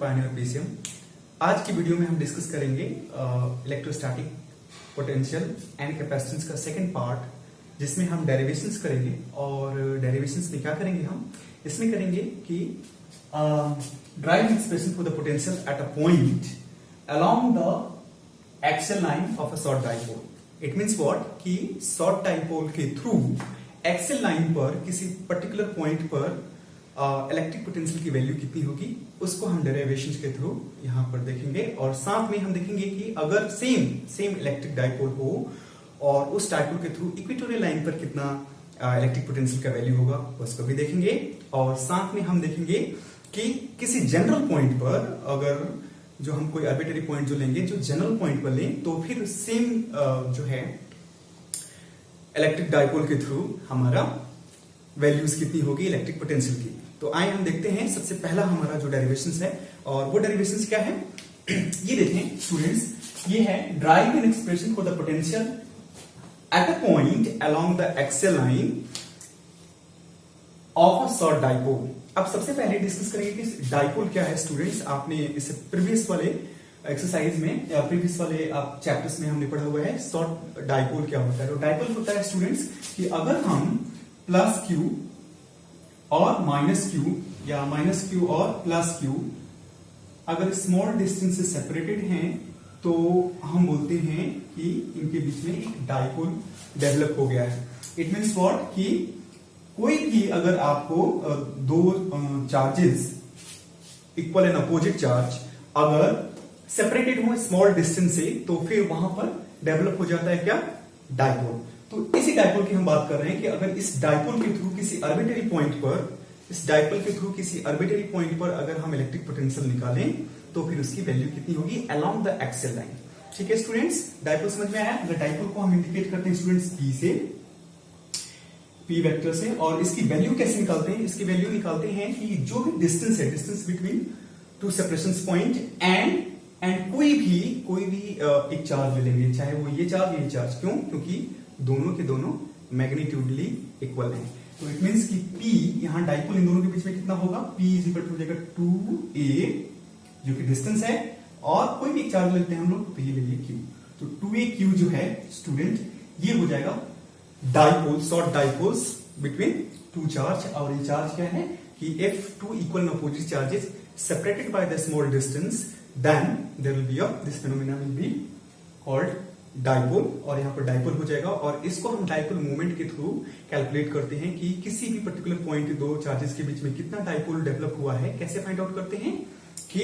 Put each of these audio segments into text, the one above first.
Pioneer PCM. आज की video में हम डिस्कस करेंगे इलेक्ट्रोस्टैटिक पोटेंशियल एंड कैपेसिटेंस का सेकंड पार्ट, जिसमें हम डेरिवेशंस करेंगे। और डेरिवेशंस में क्या करेंगे, हम इसमें करेंगे कि drive expression for the potential at a point along the axial line of a short dipole. It means what कि शॉर्ट डाइपोल के थ्रू एक्सियल लाइन पर किसी पर्टिकुलर पॉइंट पर इलेक्ट्रिक पोटेंशियल की वैल्यू कितनी होगी, उसको हम डेरिवेशंस के थ्रू यहां पर देखेंगे। और साथ में हम देखेंगे कि अगर सेम इलेक्ट्रिक डाइपोल हो और उस डाइपोल के थ्रू इक्वेटोरियल लाइन पर कितना इलेक्ट्रिक पोटेंशियल का वैल्यू होगा, उसको भी देखेंगे। और साथ में हम देखेंगे कि किसी जनरल पॉइंट पर, अगर जो हम कोई आर्बिट्ररी पॉइंट जो लेंगे, जो जनरल पॉइंट पर लें, तो फिर सेम जो है इलेक्ट्रिक डाइपोल के थ्रू हमारा वैल्यूज कितनी होगी इलेक्ट्रिक पोटेंशियल की। तो आइए हम देखते हैं। सबसे पहला हमारा जो डेरिवेशंस है, और वो डेरिवेशंस क्या है ये देखें स्टूडेंट्स, ये है drive an expression for the potential at a point along the axial line of a short dipole. अब सबसे पहले डिस्कस करेंगे कि डाइपोल क्या है स्टूडेंट्स। आपने इसे प्रीवियस वाले एक्सरसाइज में या प्रीवियस वाले आप चैप्टर्स में हमने पढ़ा हुआ है शॉर्ट डाइपोल क्या होता है। तो डाइपोल होता है स्टूडेंट्स कि अगर हम प्लस क्यू और माइनस क्यू या माइनस क्यू और प्लस क्यू अगर स्मॉल डिस्टेंस से सेपरेटेड हैं, तो हम बोलते हैं कि इनके बीच में एक डाइपोल डेवलप हो गया है। इट मीन्स व्हाट कि कोई भी अगर आपको दो charges equal and opposite charge अगर सेपरेटेड हो स्मॉल डिस्टेंस से, तो फिर वहां पर डेवलप हो जाता है क्या, डाइपोल। तो इसी डाइपोल की हम बात कर रहे हैं कि अगर इस डाइपोल के थ्रू किसी आर्बिट्ररी पॉइंट पर, इस डाइपोल के थ्रू किसी आर्बिट्ररी पॉइंट पर अगर हम इलेक्ट्रिक पोटेंशियल निकालें, तो फिर उसकी वैल्यू कितनी होगी अलोंग द एक्सियल लाइन। ठीक है स्टूडेंट्स, डाइपोल समझ में आया। अगर डाइपोल को हम इंडिकेट करते हैं स्टूडेंट्स पी से, पी वेक्टर से, और इसकी वैल्यू कैसे निकालते हैं, इसकी वैल्यू निकालते हैं कि जो भी डिस्टेंस है, distance between two separation point and कोई भी एक चार्ज ले लेंगे, चाहे वो ये चार्ज। क्यों? क्योंकि दोनों के दोनों मैग्नीट्यूडली इक्वल हैं। तो इट मींस कि P यहां डाइपोल इन दोनों के बीच में कितना होगा, P इज इक्वल टू हो जाएगा 2a, जो कि डिस्टेंस है, और कोई भी एक चार्ज लेते हैं हम लोग, तो ये ले लीजिए Q। तो 2aq जो है स्टूडेंट, ये हो जाएगा dipole, short dipoles between two charge. और ये चार्ज क्या है कि if two equal and opposite charges separated by the small distance, then there will be this phenomena will be called dipole. और यहाँ पर डाइपोल हो जाएगा, और इसको हम डाइपोल मूवमेंट के थ्रू कैलकुलेट करते हैं कि किसी भी पर्टिकुलर पॉइंट दो चार्जेस के बीच में कितना डाइपोल डेवलप हुआ है। कैसे फाइंड आउट करते हैं कि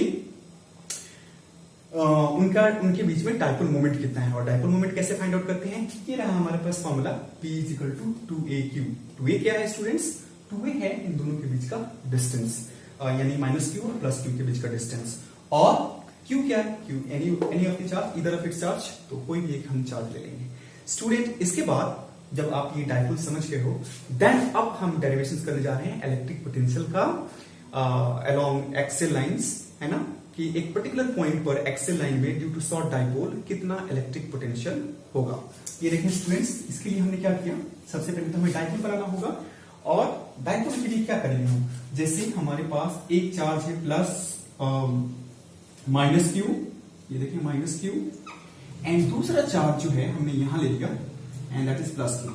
उनके बीच में डाइपोल मूवमेंट कितना है। और डाइपोल मूवमेंट कैसे फाइंड आउट करते हैं, ये रहा हमारे पास formula, P is equal to 2aq। 2a क्या है स्टूडेंट्स, 2a है इन दोनों के बीच का डिस्टेंस, यानी माइनस क्यू और प्लस क्यू के बीच का डिस्टेंस। और Q क्या है, Q any of the charge, इधर ऑफ इट्स चार्ज, तो कोई भी एक हम चार्ज ले लेंगे स्टूडेंट। इसके बाद जब आप ये डाइपोल समझ गए हो, देन अब हम डेरिवेशंस करने जा रहे हैं इलेक्ट्रिक पोटेंशियल का अलोंग एक्सियल लाइंस, है ना, कि एक पर्टिकुलर पॉइंट पर एक्सियल लाइन में ड्यू टू शॉर्ट डाइपोल कितना इलेक्ट्रिक पोटेंशियल होगा। ये देखें स्टूडेंट्स, इसके लिए हमने क्या किया, सबसे पहले तो हमें डाइपोल बनाना होगा। और डाइपोल के लिए क्या करेंगे हम, जैसे हमारे पास एक चार्ज है प्लस माइनस क्यू, ये देखिए माइनस क्यू, एंड दूसरा चार्ज जो है हमने यहां ले लिया and that is plus Q.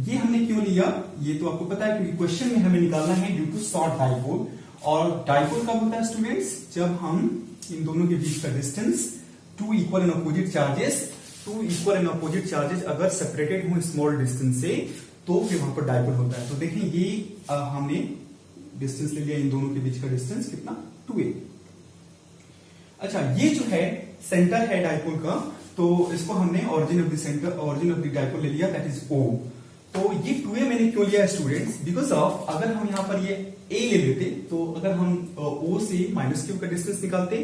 ये हमने क्यों लिया, ये तो आपको पता है, क्योंकि क्वेश्चन में हमें निकालना है ड्यू टू शॉर्ट डाइपोल। और डाइपोल कब होता है स्टूडेंट्स, जब हम इन दोनों के बीच का distance two equal and opposite charges अगर सेपरेटेड हो स्मॉल डिस्टेंस से, तो फिर वहां पर डाइपोल होता है। तो देखें ये हमने डिस्टेंस ले लिया, इन दोनों के बीच का डिस्टेंस कितना, 2a। अच्छा, ये जो है सेंटर है डाइपोल का, तो इसको हमने ओरिजिन ऑफ द डाइपोल ले लिया, दैट इज O। तो ये 2a मैंने क्यों लिया स्टूडेंट्स, बिकॉज ऑफ अगर हम यहां पर ये a ले लेते, तो अगर हम O से माइनस क्यू का डिस्टेंस निकालते,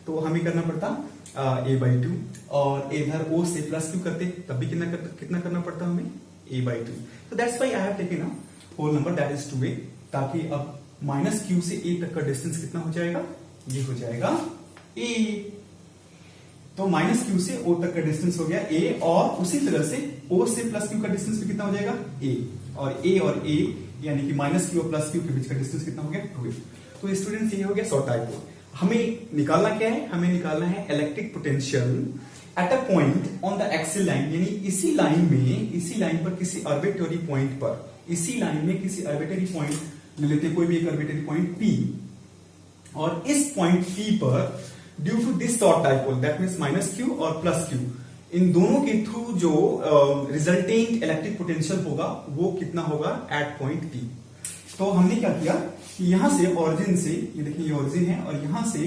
तो हमें करना पड़ता a/2, और इधर O से प्लस क्यू करते, तब भी कितना करना पड़ता हमें, a/2। तो that's why I have taken a whole number that is 2a, ताकि अब माइनस क्यू से a तक का डिस्टेंस कितना हो जाएगा, ये हो जाएगा A। तो माइनस क्यू से O तक का डिस्टेंस हो गया A, और उसी तरह से O से प्लस क्यू का डिस्टेंस भी कितना हो जाएगा, A। और A यानी कि माइनस क्यू और प्लस क्यू के बीच का डिस्टेंस कितना हो गया, 2a। तो स्टूडेंट्स ये हो गया शॉर्ट डाइपोल। हमें निकालना क्या है, हमें निकालना है electric potential at a point on the axial line, यानी इसी लाइन पर किसी आर्बिट्ररी पॉइंट पर, इसी लाइन में किसी आर्बिट्ररी पॉइंट ले लेते हैं, कोई भी एक आर्बिट्ररी पॉइंट P, और इस पॉइंट P पर due to this short dipole, that means minus Q और प्लस क्यू, इन दोनों के थ्रू जो रिजल्टेंट इलेक्ट्रिक पोटेंशियल होगा वो कितना होगा एट पॉइंट P। तो हमने क्या किया कि यहां से ओरिजिन से, ये देखिए ये ओरिजिन है, और यहां से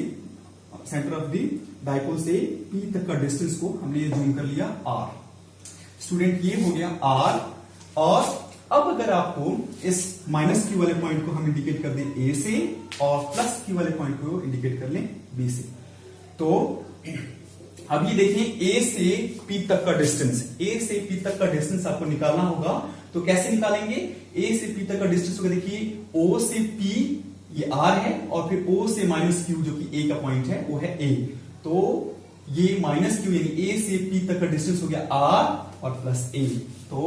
सेंटर ऑफ द डाइपोल से P तक का डिस्टेंस को हमने ये जूम कर लिया R। स्टूडेंट ये हो गया R, और अब अगर आपको इस माइनस क्यू वाले पॉइंट को हम इंडिकेट कर दें A से, और प्लस क्यू वाले पॉइंट को इंडिकेट कर लें B से, तो अब ये देखें A से P तक का डिस्टेंस, A से P तक का डिस्टेंस आपको निकालना होगा। तो कैसे निकालेंगे? A से P तक का डिस्टेंस होगा, देखिए O से P ये R है, और फिर O से माइनस Q जो कि A का पॉइंट है वो है A, तो ये माइनस Q यानी A से P तक का डिस्टेंस हो गया R और प्लस A। तो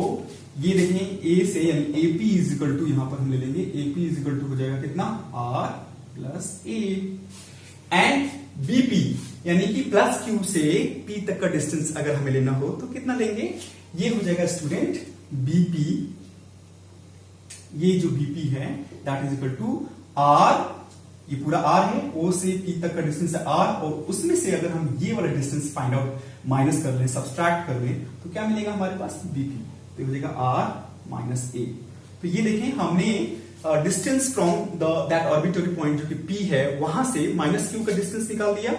ये देखें A से यानी AP इज इक्वल टू, यहां पर हम ले लेंगे AP इज इक्वल टू हो जाएगा कितना R plus A, and BP यानी कि प्लस Q से P तक का डिस्टेंस अगर हमें लेना हो तो कितना लेंगे? ये हो जाएगा स्टूडेंट BP, ये जो BP है that is equal to R, ये पूरा R है, O से P तक का डिस्टेंस है R, और उसमें से अगर हम ये वाला डिस्टेंस फाइंड आउट माइनस कर लें, सब्सट्रैक्ट कर लें, तो क्या मिलेगा हमारे पास? BP, तो हो जाएगा R माइनस A। तो ये देखें हमने distance from that arbitrary point जो कि P है, वहां से माइनस Q का डिस्टेंस निकाल दिया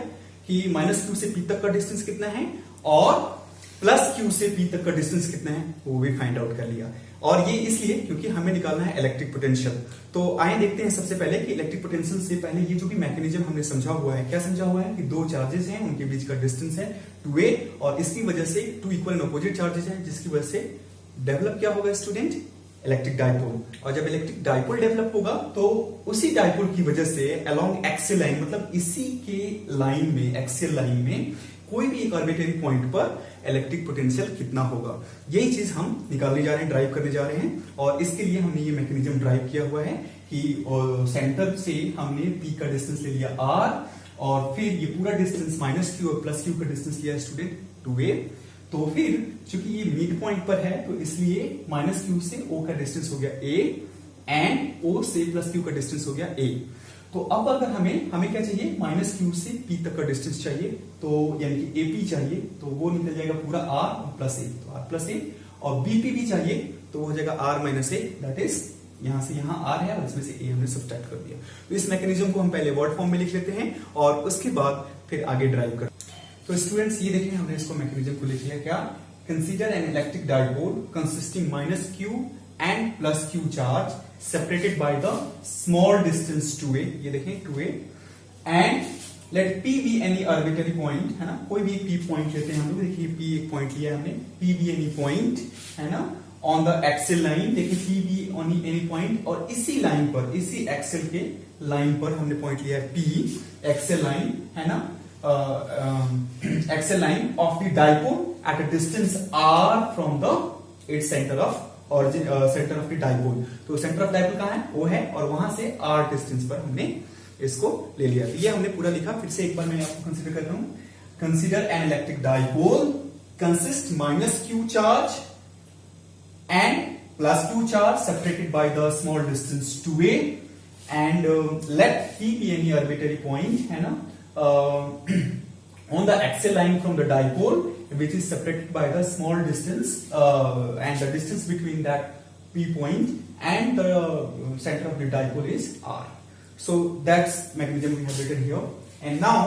कि माइनस Q से P तक का डिस्टेंस कितना है, और प्लस Q से P तक का डिस्टेंस कितना है वो भी फाइंड आउट कर लिया। और ये इसलिए क्योंकि हमें निकालना है इलेक्ट्रिक पोटेंशियल। तो आइए देखते हैं सबसे पहले कि इलेक्ट्रिक पोटेंशियल से पहले ये जो भी मैकेनिज्म हमने समझा हुआ है, क्या समझा हुआ है कि दो चार्जेस हैं, उनके बीच का डिस्टेंस है 2a, और इसकी वजह से two equal and opposite charges हैं, जिसकी वजह से डेवलप क्या होगा स्टूडेंट? Electric dipole. और जब इलेक्ट्रिक डाइपोल डेवलप होगा तो उसी डाइपोल की वजह से अलोंग एक्सियल लाइन, मतलब इसी के लाइन में, एक्सियल लाइन में कोई भी एक आर्बिट्ररी पॉइंट पर इलेक्ट्रिक पोटेंशियल कितना होगा, यही चीज हम निकालने जा रहे हैं, ड्राइव करने जा रहे हैं। और इसके लिए हमने ये मैकेनिज्म ड्राइव किया हुआ है कि सेंटर से हमने P का डिस्टेंस ले लिया R, और फिर ये पूरा डिस्टेंस माइनस Q और प्लस Q का डिस्टेंस लिया स्टूडेंट 2a। तो फिर चूंकि ये मिड पॉइंट पर है तो इसलिए माइनस Q से O का डिस्टेंस हो गया A, एंड O से प्लस Q का डिस्टेंस हो गया A। तो अब अगर हमें क्या चाहिए? माइनस Q से P तक का डिस्टेंस चाहिए, तो यानी कि AP चाहिए, तो वो निकल जाएगा पूरा R और प्लस A, तो R प्लस A, और BP भी चाहिए तो वो हो जाएगा R minus A, that is यहां से यहां R है और इसमें से A हमने सब्ट्रैक्ट कर दिया। तो इस मैकेनिज्म को हम पहले वर्ड फॉर्म में लिख लेते हैं और उसके बाद फिर आगे ड्राइव कर। तो स्टूडेंट्स ये देखें, हमने इसको मैकेनिज्म को लिख लिया क्या? Consider an electric dipole consisting minus Q and plus Q charge separated by the small distance 2a, ये देखें 2a, and let P be any arbitrary point, है ना, कोई भी P पॉइंट लेते हैं हम लोग, देखिए P एक पॉइंट लिया हमने, P be any point, है ना, on the axial line, देखिए P be on any point, और इसी लाइन पर, इसी एक्सेल के लाइन पर हमने पॉइंट लिया है P, एक्सेल लाइन, है ना, axial line of the dipole at a distance R from the its center of centre of the dipole. तो सेंटर ऑफ डाइपोल कहां है? वो है, और वहां से R डिस्टेंस पर हमने इसको ले लिया। तो ये हमने पूरा लिखा, फिर से एक बार मैं आपको कंसीडर करता हूं। Consider an electric dipole consist minus Q charge and plus Q charge separated by the small distance 2a, and let P be any arbitrary point, है ना, on the axial line from the dipole, which is separated by the small distance, and the distance between that P point and the center of the dipole is R. So that's mechanism we have written here. And now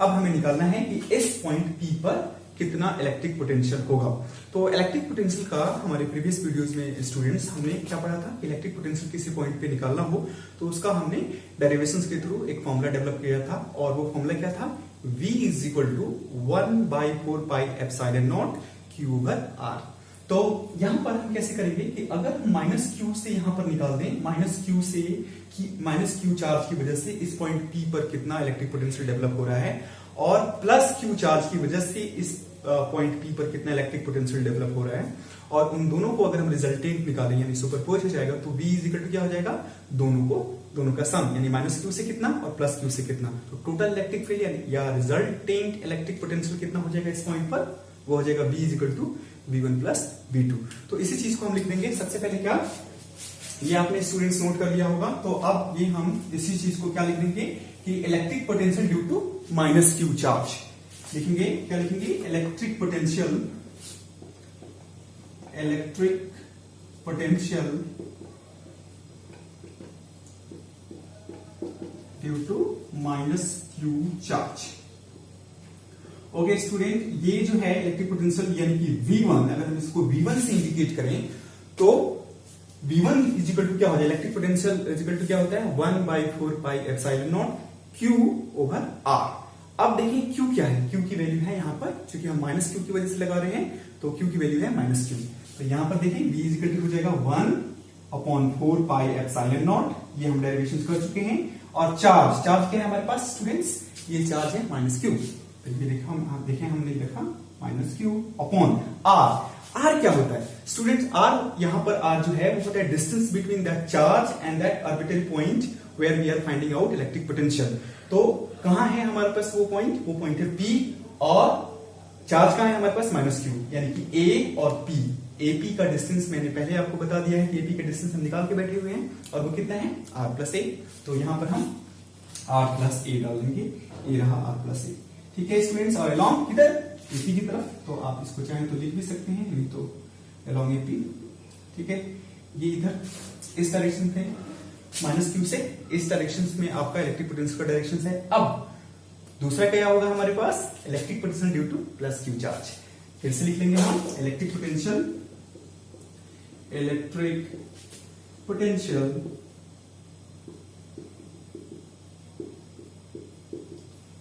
अब हमें निकालना है कि इस point P पर कितना electric potential होगा। तो इलेक्ट्रिक पोटेंशियल का हमारे प्रीवियस वीडियोस में स्टूडेंट्स हमने क्या पढ़ा था? इलेक्ट्रिक पोटेंशियल किसी पॉइंट पे निकालना हो तो उसका हमने डेरिवेशंस के थ्रू एक फॉर्मूला डेवलप किया था, और वो फॉर्मूला क्या था? V is equal to 1/4 pi epsilon not Q over R। तो यहां पर हम कैसे करेंगे कि अगर हम माइनस Q से यहां पर निकाल दें, माइनस Q चार्ज की वजह से इस पॉइंट P पर कितना इलेक्ट्रिक पोटेंशियल डेवलप हो रहा है, और प्लस Q चार्ज की वजह से इस पॉइंट P पर कितना इलेक्ट्रिक पोटेंशियल डेवलप हो रहा है, और उन दोनों को अगर हम रिजल्टेंट निकालें यानी सुपरपोज हो जाएगा तो V इज इक्वल टू क्या हो जाएगा, दोनों का सम यानी माइनस क्यू से कितना और प्लस क्यू से कितना, तो टोटल इलेक्ट्रिक फील्ड या रिजल्टेंट इलेक्ट्रिक पोटेंशियल कितना हो जाएगा इस पॉइंट पर, वो हो जाएगा V is equal to V1 plus V2। तो इसी चीज को हम लिख देंगे। सबसे पहले क्या, ये आपने स्टूडेंट्स नोट कर लिया होगा, तो अब ये हम इसी चीज को क्या लिख देंगे कि electric potential due to minus Q charge लिखेंगे। क्या लिखेंगे, electric potential due to minus Q charge. Okay student, ये जो है इलेक्ट्रिक पोटेंशियल यानी कि V1, अगर हम इसको V1 से इंडिकेट करें तो V1 इजिकल टू क्या हो जाए, इलेक्ट्रिक पोटेंशियल इजिकल टू क्या होता है 1/4 pi epsilon not Q over R। अब देखिए Q क्या है, Q की वैल्यू है यहाँ पर, क्योंकि हम माइनस Q की वजह से लगा रहे हैं तो Q की वैल्यू है माइनस Q। तो यहाँ पर देखिए V इजिकल टू हो जाएगा 1/4 पाई एप्सिलॉन नॉट, ये हम डेरिवेशन कर चुके हैं। और चार्ज क्या है हमारे पास स्टूडेंट्स, ये चार्ज है माइनस Q। तो ये देखा हम देखें हमने लिखा माइनस Q अपॉन R क्या होता है स्टूडेंट्स, R यहाँ पर R जो है वो होता है distance between that charge and that orbital point where we are finding out electric potential. तो कहां है हमारे पास वो पॉइंट है P, और चार्ज कहां है हमारे पास माइनस Q, यानी कि A और P। AP का डिस्टेंस मैंने पहले आपको बता दिया है कि AP का डिस्टेंस हम निकाल के बैठे हुए हैं, और वो कितना है R प्लस A। तो यहां पर हम R प्लस A डाल देंगे, ये रहा R प्लस A। ठीक है स्टूडेंट्स, और अलोंग किधर AP की तरफ, तो आप इसको चाहें तो लिख भी सकते हैं, नहीं तो अलोंग AP। ठीक है, ये इधर इस डायरेक्शन पे माइनस Q से इस डायरेक्शन में आपका इलेक्ट्रिक पोटेंशियल का डायरेक्शन है। अब दूसरा क्या होगा हमारे पास, electric potential due to plus Q charge. फिर से लिख लेंगे हम electric potential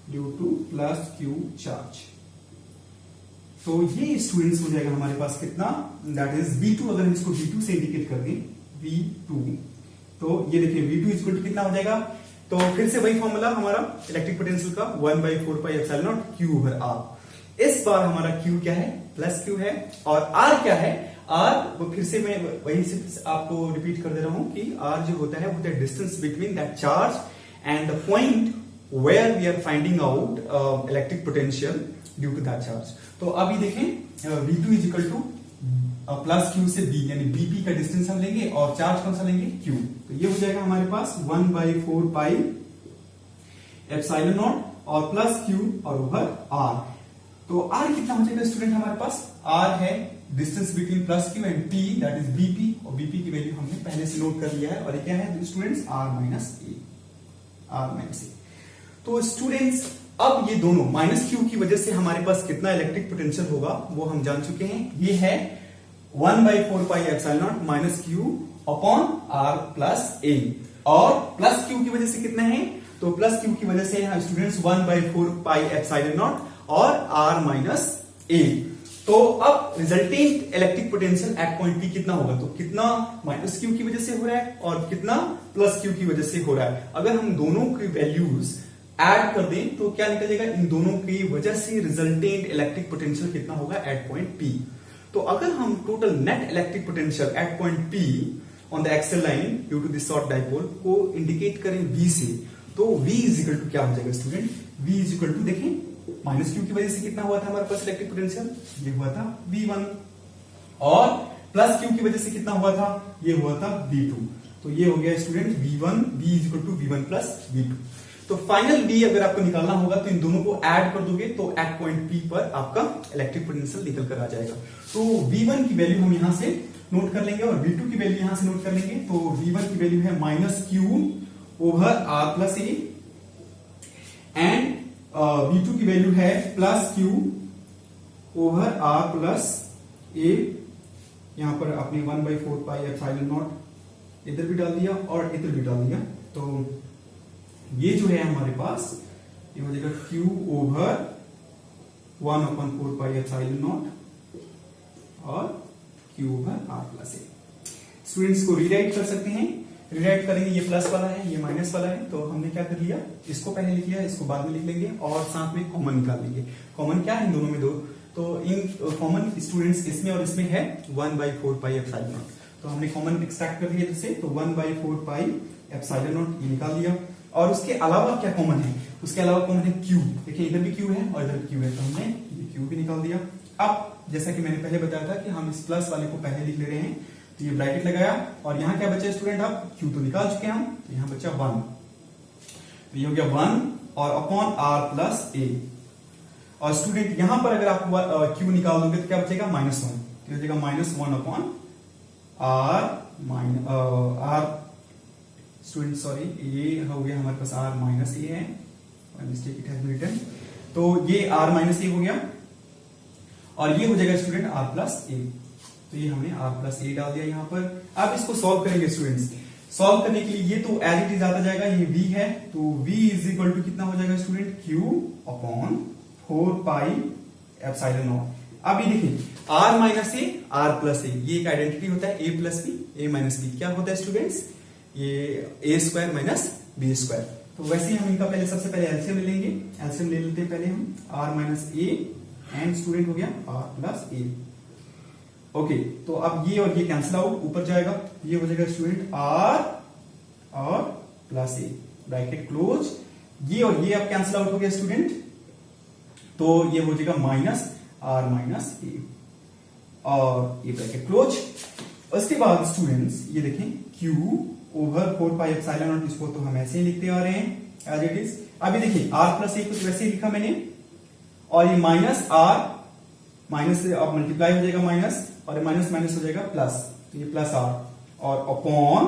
due to plus Q charge. तो ये स्टूडेंट्स हो जाएगा हमारे पास कितना, दैट इज V2। अगर हम इसको V2 से इंडिकेट कर दें V2, तो ये देखिए V2 इक्वल टू कितना हो जाएगा, तो फिर से वही फॉर्मूला हमारा इलेक्ट्रिक पोटेंशियल का 1/4 pi epsilon not Q over R। इस बार हमारा Q क्या है, प्लस Q है, और R क्या है, R वो फिर से मैं वही से आपको रिपीट कर दे रहा हूं कि R जो होता है वो होता है distance between that charge and the point where we are finding out electric potential due to that charge. तो अभी देखें V2 is equal to plus Q से B, यानी BP का डिस्टेंस हम लेंगे और चार्ज कौन सा लेंगे Q। तो ये हो जाएगा हमारे पास 1/4 पाई एप्सिलॉन नॉट और प्लस Q और ओवर R। तो R कितना हो जाएगा स्टूडेंट हमारे पास, R है distance between plus Q and P, that is BP, और BP की वैल्यू हमने पहले से नोट कर लिया है, और ये क्या है स्टूडेंट्स R माइनस A। तो स्टूडेंट्स अब ये दोनों माइनस Q की वजह से हमारे पास कितना इलेक्ट्रिक पोटेंशियल होगा वो हम जान चुके हैं। ये है 1/4 pi epsilon not minus Q upon R plus A, और प्लस Q की वजह से कितना है, तो प्लस Q की वजह से स्टूडेंट्स 1/4 पाई एप्सिलॉन नॉट और R माइनस A। तो अब resultant electric potential at point P कितना होगा, तो कितना माइनस Q की वजह से हो रहा है और कितना प्लस Q की वजह से हो रहा है। अगर हम दोनों की वैल्यूज ऐड कर दें तो क्या निकल जाएगा, इन दोनों की वजह से रिजल्टेंट इलेक्ट्रिक पोटेंशियल कितना होगा एट पॉइंट P। तो अगर हम total net electric potential at point P on the axial line due to this short dipole को इंडिकेट करें V से, तो V इज इक्वल टू क्या हो जाएगा student, V is equal to देखें माइनस Q की वजह से कितना हुआ था हमारे पास इलेक्ट्रिक पोटेंशियल, ये हुआ था V1, और प्लस Q की वजह से कितना हुआ था, ये हुआ था V2। तो ये हो गया student V1, V is equal to V1 plus V2। तो फाइनल B अगर आपको निकालना होगा तो इन दोनों को ऐड कर दोगे तो एट पॉइंट P पर आपका इलेक्ट्रिक पोटेंशियल निकल कर आ जाएगा। तो V1 की वैल्यू हम यहां से नोट कर लेंगे और V2 की वैल्यू यहां से नोट कर लेंगे। तो V1 की वैल्यू है minus Q over R plus A, and V2 की वैल्यू है plus Q over R plus A। यहां पर आपने 1/4 पाई एप्सिलॉन नॉट इधर भी डाल दिया और इधर भी डाल दिया, तो ये जो है हमारे पास ये हो जाएगा Q over 1/4 pi epsilon not और Q over R plus A। Students को रीराइट कर सकते हैं, रीराइट करेंगे, ये प्लस वाला है ये माइनस वाला है, तो हमने क्या कर लिया, इसको पहले लिख लिया, इसको बाद में लिख लेंगे और साथ में कॉमन निकाल लेंगे। कॉमन क्या है इन दोनों में, दो तो इन कॉमन स्टूडेंट्स इसमें और इसमें है 1/4πε0। तो हमने कॉमन एक्सट्रैक्ट कर लिया जैसे, तो 1/4πε0 ये निकाल दिया। और उसके अलावा क्या कॉमन है, उसके अलावा कॉमन है क्यू। देखिए इधर भी क्यू है और इधर भी क्यू है, तो हमने ये क्यू भी निकाल दिया। अब जैसा कि मैंने पहले बताया था कि हम इस प्लस वाले को पहले लिख ले रहे हैं, तो ये ब्रैकेट लगाया और यहाँ क्या बचा स्टूडेंट, अब क्यू तो निकाल चुके हैं हम, तो यहाँ बचा 1, तो ये हो गया 1 और अपॉन r प्लस a। और स्टूडेंट यहां पर अगर आप क्यू निकाल दोगे तो क्या बचेगा, -1, तो बचेगा -1 अपॉन r स्टूडेंट सॉरी, ये हो गया हमारे पास r माइनस ए है, mistake it has been written, तो ये r माइनस ए हो गया और ये हो जाएगा स्टूडेंट r प्लस ए। तो ये हमने r प्लस ए डाल दिया यहाँ पर। अब इसको सॉल्व करेंगे स्टूडेंट्स। सॉल्व करने के लिए ये तो एज इट इज आता जाएगा, ये v है, तो v इज इक्वल टू कितना हो जाएगा स्टूडेंट, q अपॉन 4πε0। अब ये देखिए r minus A r plus A, ये एक आइडेंटिटी होता है, a plus B a minus B, क्या होता है स्टूडेंट्स, ये a square minus B square. तो वैसे ही हम इनका पहले सबसे पहले एलसीएम ले लेंगे, एलसीएम ले लेते हैं पहले हम, r minus A and student हो गया r प्लस ए। ओके, तो अब ये और ये कैंसिल आउट, ऊपर जाएगा, ये हो जाएगा स्टूडेंट r और प्लस ए, ब्रैकेट क्लोज। ये और ये अब कैंसिल आउट हो गया स्टूडेंट, तो ये हो जाएगा माइनस r माइनस ए और ये ब्रैकेट क्लोज। उसके बाद स्टूडेंट्स ये देखें q ओवर 4πε0, इसको तो हम ऐसे ही लिखते आ रहे हैं एज इट इज। अभी देखिए r प्लस ए कुछ वैसे ही लिखा मैंने, और ये माइनस r माइनस से अब मल्टीप्लाई हो जाएगा माइनस, और ये माइनस माइनस हो जाएगा प्लस, तो ये प्लस r और अपॉन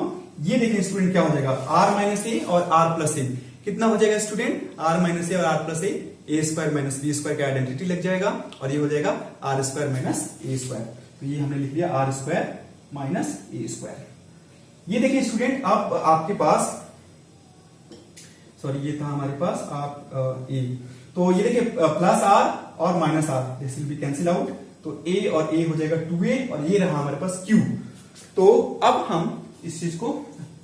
ये देखें स्टूडेंट क्या हो जाएगा, r माइनस ए और r प्लस ए, कितना हो जाएगा स्टूडेंट, r माइनस ए और r प्लस ए स्क्वायर माइनस बी स्क्वायर का आइडेंटिटी लग जाएगा, और ये हो जाएगा r स्क्वायर माइनस ए स्क्वायर। तो ये हमने लिख लिया r स्क्वायर माइनस ए स्क्वायर। ये देखिए स्टूडेंट, अब आपके पास, सॉरी ये था हमारे पास आप ए, तो ये देखिए प्लस r और minus r, this will be cancel out, तो a और a हो जाएगा 2a और ये रहा हमारे पास q। तो अब हम इस चीज को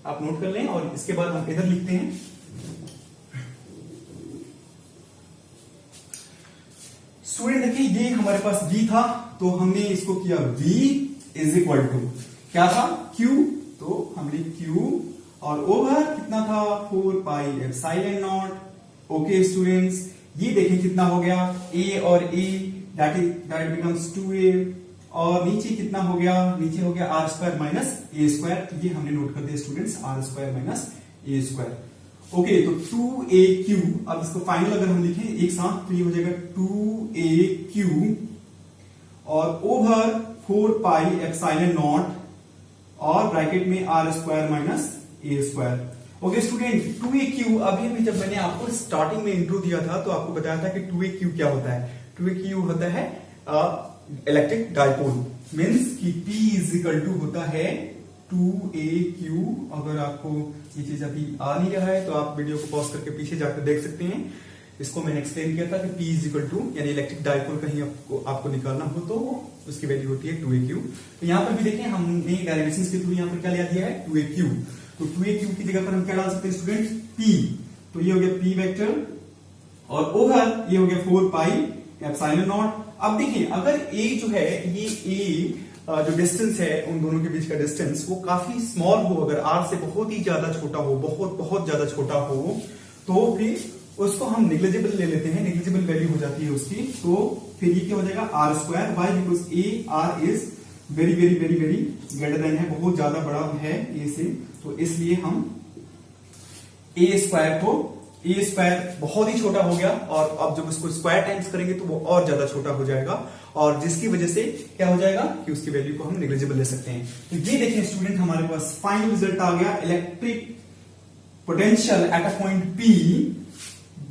आप नोट कर लें और इसके बाद हम इधर लिखते हैं, स्टूडेंट देखिए ये हमारे पास v था, तो हमने इसको किया v इज इक्वल टू क्या था, q, तो हमने q और ओवर कितना था 4πε0। ओके स्टूडेंट्स, ये देखें कितना हो गया, a और a दैट बिकम्स 2a, और नीचे कितना हो गया, नीचे हो गया r स्क्वायर माइनस ए स्क्वायर, तो ये हमने नोट कर दिया स्टूडेंट्स r स्क्वायर माइनस ए स्क्वायर। ओके, तो 2aq, अब इसको फाइनल अगर हम लिखें एक साथ तो ये हो जाएगा 2aq और ओवर 4πε0 और ब्रैकेट में r स्क्वायर माइनस ए स्क्वायर। ओके स्टूडेंट, 2aq, अभी जब मैंने आपको स्टार्टिंग में इंट्रो दिया था तो आपको बताया था कि 2aq क्या होता है। 2aq होता है इलेक्ट्रिक डाइपोल, मींस कि P इज इक्वल टू होता है 2aq। अगर आपको ये चीज अभी आ नहीं रहा है तो आप वीडियो को पॉज करके पीछे जाकर देख सकते हैं। इसको मैंने एक्सप्लेन किया था कि P इज इक्वल टू, यानी इलेक्ट्रिक डाइपोल कहीं आपको निकालना हो तो उसकी वैल्यू होती है 2aq। तो यहाँ पर भी देखें हमने डेरिवेशंस के थ्रू यहाँ पर क्या लिया दिया है 2aq, तो 2aq की जगह पर हम क्या डाल सकते हैं स्टूडेंट, P, तो ये हो गया P वेक्टर और ओवर ये हो गया 4πε0। अब देखिए अगर a जो है ये a जो डिस्टेंस है उन दोनों के बीच का डिस्टेंस वो काफी स्मॉल हो, अगर r से बहुत ही ज्यादा छोटा हो, बहुत ज्यादा छोटा हो, तो फिर उसको हम निग्लिजिबल ले लेते हैं, निग्लिजिबल वैल्यू हो जाती है उसकी। तो फिर ये क्या हो जाएगा r square, why because a r is very very very very greater than है, बहुत ज्यादा बड़ा है a से, तो इसलिए हम a स्क्वायर को, a स्क्वायर बहुत ही छोटा हो गया और अब जब उसको स्क्वायर टाइम्स करेंगे तो वो और ज्यादा छोटा हो जाएगा, और जिसकी वजह से क्या हो जाएगा कि उसकी वैल्यू को हम नेग्लिजिबल ले सकते हैं। तो ये देखिए स्टूडेंट हमारे पास फाइनल रिजल्ट आ गया, electric potential at a point P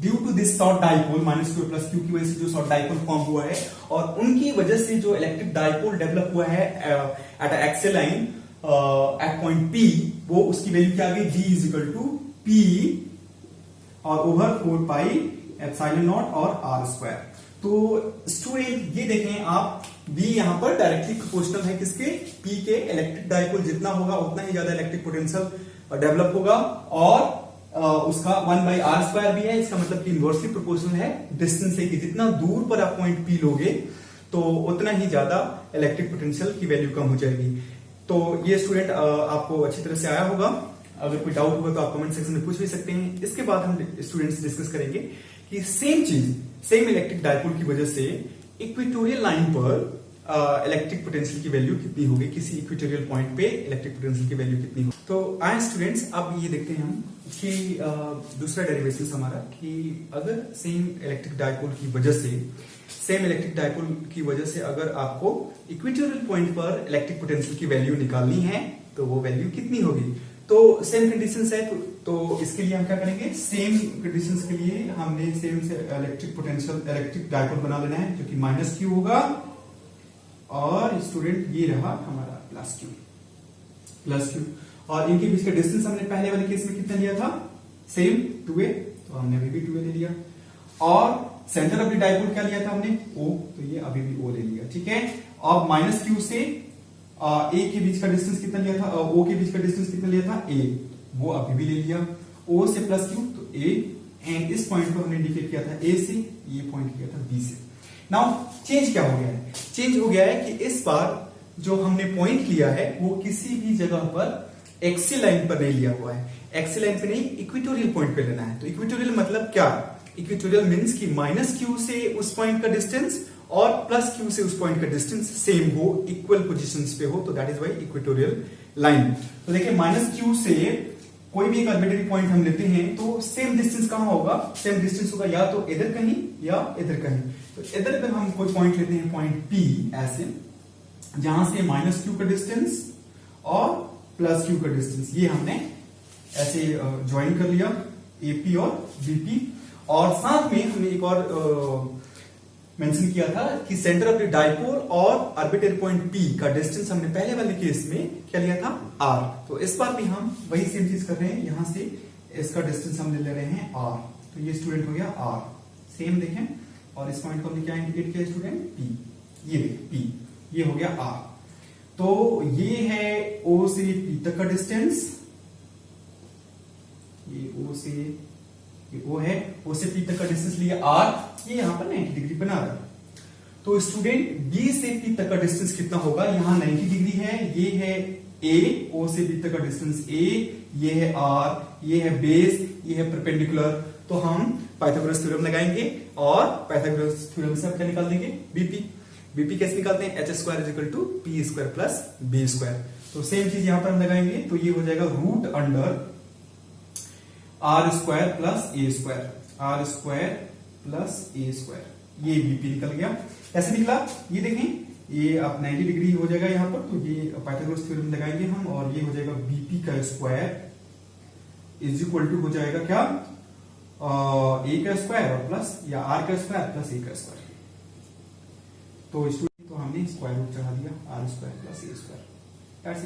due to this short dipole -q plus q की वजह से जो शॉर्ट डाइपोल फॉर्म हुआ है और उनकी वजह से जो इलेक्ट्रिक डाइपोल डेवलप हुआ है at a axial line at point P, वो उसकी वैल्यू क्या आ गई, v is equal to P और ओवर 4πε0 और r स्क्वायर। तो स्टूडेंट ये देखें आप, v यहाँ पर डायरेक्टली प्रोपोर्शनल है किसके, P के, इलेक्ट्रिक डाइपोल जितना होगा उतना ही ज्यादा इलेक्ट्रिक पोटेंशियल डेवलप होगा, और उसका 1/r स्क्वायर भी है, इसका मतलब कि इनवर्सली प्रोपोर्शनल है डिस्टेंस से, कि जितना दूर पर आप पॉइंट P लोगे तो उतना ही ज्यादा इलेक्ट्रिक पोटेंशियल की वैल्यू कम हो जाएगी। तो ये स्टूडेंट आपको अच्छी तरह से आया होगा। अगर कोई डाउट होगा तो आप कमेंट सेक्शन में पूछ भी सकते हैं। इसके बाद हम स्टूडेंट्स डिस्कस करेंगे कि सेम चीज, सेम इलेक्ट्रिक डायपोल की वजह से इक्वेटोरियल लाइन पर इलेक्ट्रिक पोटेंशियल की वैल्यू कितनी होगी, किसी इक्वेटोरियल पॉइंट पे इलेक्ट्रिक पोटेंशियल की वैल्यू कितनी होगी। तो आए स्टूडेंट्स, अब ये देखते हैं हम कि दूसरा डेरिवेशन हमारा कि अगर सेम इलेक्ट्रिक डायपोल की वजह से, सेम इलेक्ट्रिक डायपोल की वजह से अगर आपको इक्वेटोरियल पॉइंट पर इलेक्ट्रिक पोटेंशियल की वैल्यू निकालनी है तो वो वैल्यू कितनी होगी। तो सेम कंडीशंस है, तो इसके लिए हम क्या करेंगे, सेम कंडीशंस के लिए हमने सेम से इलेक्ट्रिक पोटेंशियल, इलेक्ट्रिक डायपोल बना लेना है, जो कि माइनस क्यू होगा, और स्टूडेंट ये रहा हमारा प्लस क्यू, और इनके बीच का डिस्टेंस हमने पहले वाले केस में कितना लिया था, सेम 2a, तो हमने अभी भी 2a ले लिया, और सेंटर ऑफ द डायपोल क्या लिया था हमने, O, तो ये अभी भी O ले लिया, ठीक है। अब माइनस क्यू से A के बीच का डिस्टेंस कितना लिया था, O के बीच का डिस्टेंस कितना लिया था, A, वो अभी भी ले लिया। O से प्लस क्यू तो A, एंड इस पॉइंट को हमने इंडिकेट किया था A से, ये पॉइंट किया था B से। नाउ चेंज क्या हो गया है, चेंज हो गया है कि इस बार जो हमने पॉइंट लिया है वो किसी भी जगह पर एक्सियल लाइन पर नहीं लिया हुआ है, एक्सियल लाइन पे नहीं, इक्वेटोरियल पॉइंट पे लेना है। तो इक्वेटोरियल मतलब क्या, इक्वेटोरियल मींस कि माइनस क्यू से उस पॉइंट का डिस्टेंस और प्लस क्यू से उस पॉइंट का डिस्टेंस सेम हो, इक्वल पोजीशंस पे हो, तो that is why equatorial line. तो देखिए माइनस क्यू से कोई भी एक आर्बिट्रेरी पॉइंट हम लेते हैं तो सेम डिस्टेंस कहां होगा, सेम डिस्टेंस होगा या तो इधर कहीं या इधर कहीं। तो इधर अगर हम कोई पॉइंट लेते हैं, पॉइंट P ऐसे, जहां से माइनस क्यू का डिस्टेंस और प्लस क्यू का डिस्टेंस ये हमने ऐसे ज्वाइन कर लिया, AP और BP, और साथ में हमने एक और मेंशन किया था कि सेंटर ऑफ द डायपोल और आर्बिट्रेरी पॉइंट P का डिस्टेंस हमने पहले वाले केस में क्या लिया था, R। तो इस बार भी हम वही सेम चीज कर रहे हैं, यहां से इसका डिस्टेंस हम ले रहे हैं R, तो ये स्टूडेंट हो गया R, सेम देखें, और इस पॉइंट को हमने क्या इंडिकेट किया स्टूडेंट, P, ये P, ये हो गया R। तो ये है O से P तक का डिस्टेंस, ये O से, ये O है, O से P तक का डिस्टेंस लिया R, ये यहां पर 90 डिग्री बना रहा है। तो स्टूडेंट B से P तक का डिस्टेंस कितना होगा, यहां 90 डिग्री है, ये है A, O से B तक का डिस्टेंस A, ये है R, ये है बेस, ये है परपेंडिकुलर। तो हम पाइथागोरस थ्योरम लगाएंगे और पाइथागोरस थ्योरम से हम क्या निकाल देंगे, BP कैसे निकालते हैं, h² = p² प्लस b²। तो सेम चीज यहां पर हम लगाएंगे, तो ये हो जाएगा root under r² plus a², r² plus a², ये BP निकल गया। कैसे निकला ये देखें, ये आप 90 डिग्री हो जाएगा यहां पर, तो ये पाइथागोरस थ्योरम लगाएंगे हम, और ये हो जाएगा BP का स्क्वायर इज इक्वल टू हो जाएगा क्या, a का स्क्वायर और प्लस, या r का स्क्वायर प्लस a का स्क्वायर। तो स्टूडेंट, तो हमने स्क्वायर रूट चढ़ा दिया, r² प्लस a²।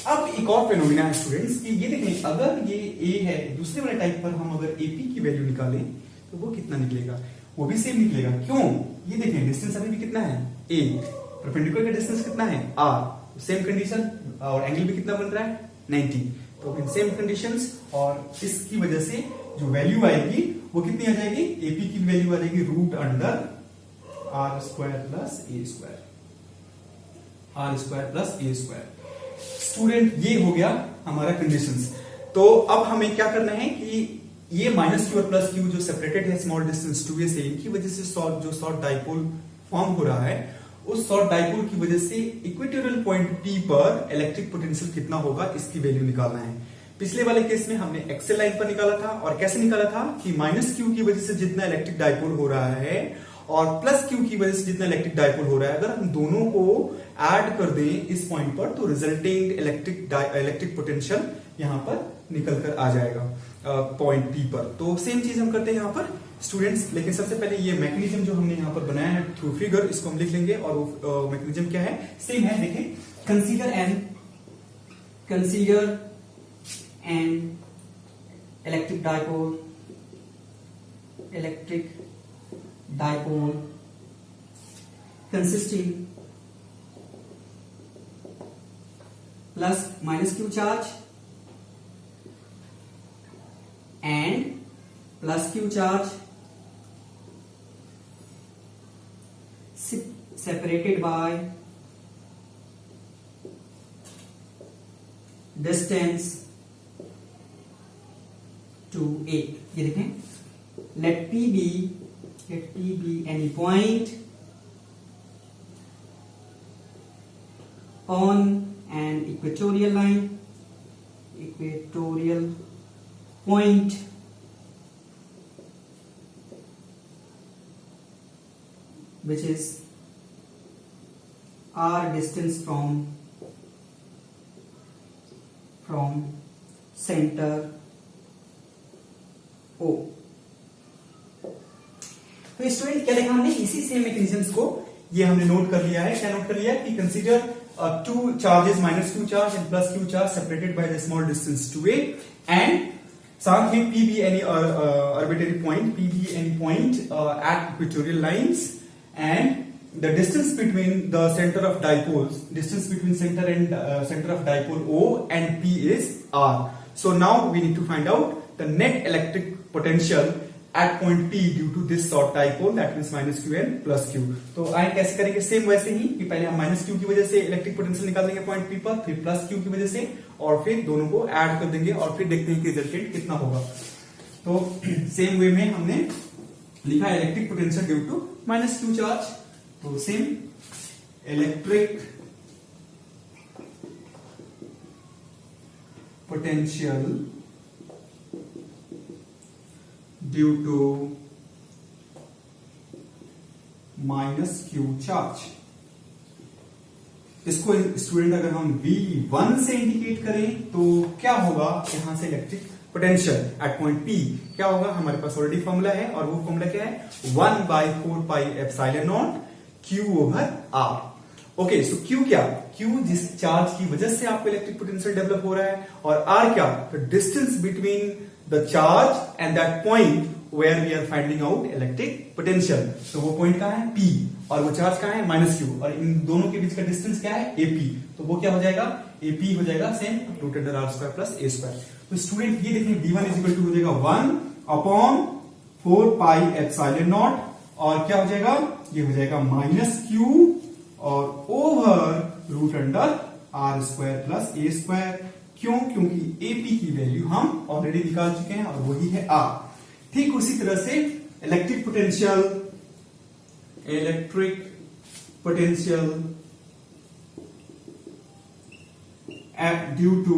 अब एक और फेनोमेना है स्टूडेंट्स कि ये देखें, अगर ये A है, दूसरे वाले टाइप पर हम अगर AP की वैल्यू निकालें तो वो कितना निकलेगा, वो भी सेम निकलेगा। क्यों, ये देखें डिस्टेंस अभी भी कितना है, A, परपेंडिकुलर का डिस्टेंस कितना है, R, सेम कंडीशन, और एंगल भी कितना बन रहा है, 90। तो इन सेम कंडीशंस, और इसकी वजह से जो वैल्यू आएगी वो कितनी आ जाएगी, AP की वैल्यू आ जाएगी root under r² plus a², r² plus a²। Student, ये हो गया हमारा कंडीशंस। तो अब हमें क्या करना है कि ये माइनस क्यू और प्लस क्यू जो सेपरेटेड है स्मॉल डिस्टेंस 2a से, इनकी वजह से जो शॉर्ट डाइपोल फॉर्म हो रहा है, उस शॉर्ट डाइपोल की वजह से इक्वेटोरियल पॉइंट P पर इलेक्ट्रिक पोटेंशियल कितना होगा, इसकी वैल्यू निकालना है। पिछले वाले केस में हमने एक्सेल लाइन पर निकाला था, और कैसे निकाला था कि माइनस क्यू की वजह से जितना इलेक्ट्रिक डाइपोल हो रहा है और प्लस क्यू की वजह से जितना इलेक्ट्रिक डाइपोल हो रहा है, अगर हम दोनों को ऐड कर दें इस पॉइंट पर, तो रिजल्टिंग इलेक्ट्रिक पोटेंशियल यहां पर निकल कर आ जाएगा पॉइंट P पर। तो सेम चीज हम करते हैं यहां पर स्टूडेंट्स, लेकिन सबसे पहले ये मैकेनिज्म जो हमने यहां पर बनाया है थ्रू फिगर, इसको हम लिख लेंगे, और वो मैकेनिज्म क्या है, सेम है, देखें, consider an electric dipole consisting plus minus q charge and plus q charge separated by distance to A। ये देखें, let P be any point on an equatorial line, equatorial point which is r distance from center O। तो student क्या देखा हमने, इसी same mechanisms को ये हमने नोट कर लिया है। क्या नोट कर लिया कि consider two charges, minus q charge and plus q charge separated by the small distance to A, and साथ ही P be any arbitrary point, P be any point at equatorial lines, and the distance between the center of dipoles, distance between center and center of dipole O and P is R. So now we need to find out the net electric potential at point P due to this short dipole, that means minus q and plus q। तो आए कैसे करेंगे, same वैसे ही कि पहले हम minus q की वजह से इलेक्ट्रिक पोटेंशियल निकाल देंगे पॉइंट P पर, फिर प्लस q की वजह से, और फिर दोनों को ऐड कर देंगे और फिर देखते हैं कि रिजल्टेंट कितना होगा। तो सेम वे में हमने लिखा electric potential due to minus q charge, तो same electric potential due to minus Q charge. इसको स्टूडेंट अगर हम V1 से इंडिकेट करें तो क्या होगा, यहां से electric potential at point P क्या होगा, हमारे पास ऑलरेडी फॉर्मूला है, और वो फॉर्मूला क्या है, 1/4πε0 Q/R। ओके, सो Q क्या, Q जिस चार्ज की वजह से आपको इलेक्ट्रिक पोटेंशियल डेवलप हो रहा है, और R क्या, the distance between the charge and that point where we are finding out electric potential। तो वो पॉइंट कहाँ है, P, और वो चार्ज कहाँ है, माइनस Q, और इन दोनों के बीच का डिस्टेंस क्या है, AP। तो वो क्या हो जाएगा, AP हो जाएगा सेम √r² प्लस a²। तो स्टूडेंट ये देखें, V1 इक्वल टू हो जाएगा 1/4πε0, और क्या हो जाएगा, ये हो जाएगा माइनस Q और ओवर √r² प्लस a²। क्यों, क्योंकि AP की वैल्यू हम ऑलरेडी निकाल चुके हैं और वही है R। ठीक उसी तरह से electric potential due to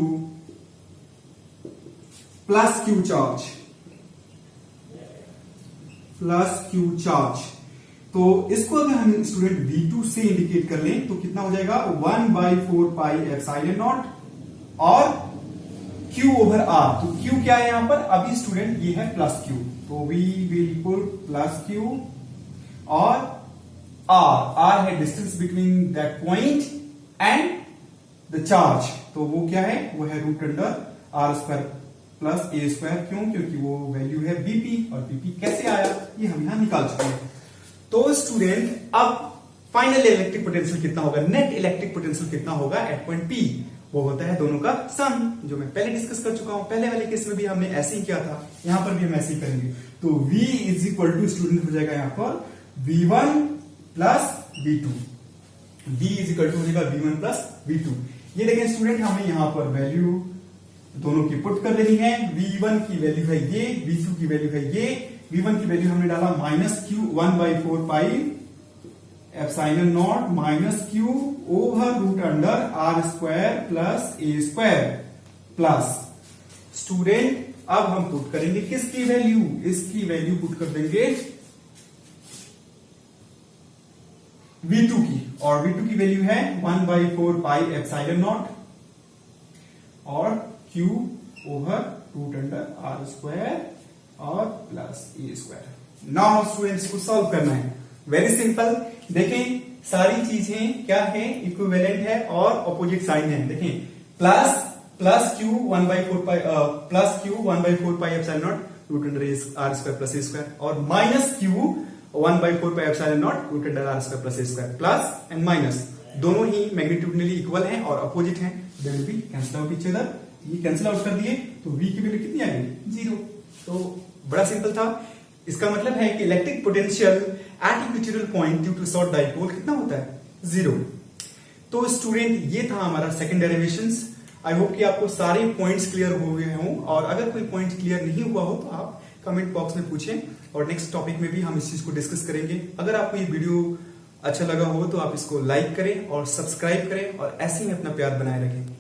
plus Q charge, तो इसको अगर हम स्टूडेंट V2 से इंडिकेट कर लें तो कितना हो जाएगा, 1/4πε0 और Q/R। तो Q क्या है यहां पर, अभी स्टूडेंट ये है प्लस Q, तो we will put plus Q, और R है distance between that point and the charge, तो वो क्या है, वो है √r² प्लस a²। क्यों, क्योंकि वो वैल्यू है BP, और BP कैसे आया ये हम यहां निकाल चुके हैं। तो स्टूडेंट अब फाइनल इलेक्ट्रिक पोटेंशियल कितना होगा, नेट इलेक्ट्रिक पोटेंशियल कितना होगा एट पॉइंट P, वो होता है दोनों का सम, जो मैं पहले डिस्कस कर चुका हूं। पहले वाले केस में भी हमने ऐसे ही किया था, यहां पर भी हम ऐसे ही करेंगे। तो V is equal to student हो जाएगा यहां पर V1 plus V2, V is equal to हो जाएगा V1 प्लस V2। ये देखें स्टूडेंट, हमें यहां पर वैल्यू दोनों की पुट कर लेनी है। V1 की वैल्यू है ये, V2 की वैल्यू है ये। V1 की वैल्यू हमने डाला minus Q 1/4πε0 minus Q over √r² plus a² plus, student अब हम पुट करेंगे किसकी वैल्यू, इसकी वैल्यू पुट कर देंगे V2 की, और V2 की वैल्यू है 1/4πε0 और Q ओवर √r² और प्लस a²। नाउ स्टूडेंट्स को सॉल्व करना है, वेरी सिंपल। देखें सारी चीजें क्या है, इक्विवेलेंट है और ऑपोजिट साइन है। देखें plus Q 1/4πε0 √r² plus a², और minus Q 1/4πε0 √r² plus a² plus and minus, दोनों ही मैग्नीट्यूडनली इक्वल हैं और अपोजिट हैं, they will be cancel out each other. ये कैंसिल आउट कर दिए तो V की वैल्यू कितनी आ गई, 0। तो बड़ा सिंपल था। इसका मतलब है कि electric potential at equatorial point due to short dipole कितना होता है? 0। तो स्टूडेंट ये था हमारा सेकंड डेरिवेशंस। आई होप कि आपको सारे पॉइंट्स क्लियर हो गए हों, और अगर कोई पॉइंट क्लियर नहीं हुआ हो तो आप कमेंट बॉक्स में पूछें, और नेक्स्ट टॉपिक में भी हम इस चीज को डिस्कस करेंगे। अगर आपको ये वीडियो अच्छा लगा हो तो आप इसको लाइक करें और सब्सक्राइब करें, और ऐसे ही अपना प्यार बनाए रखें।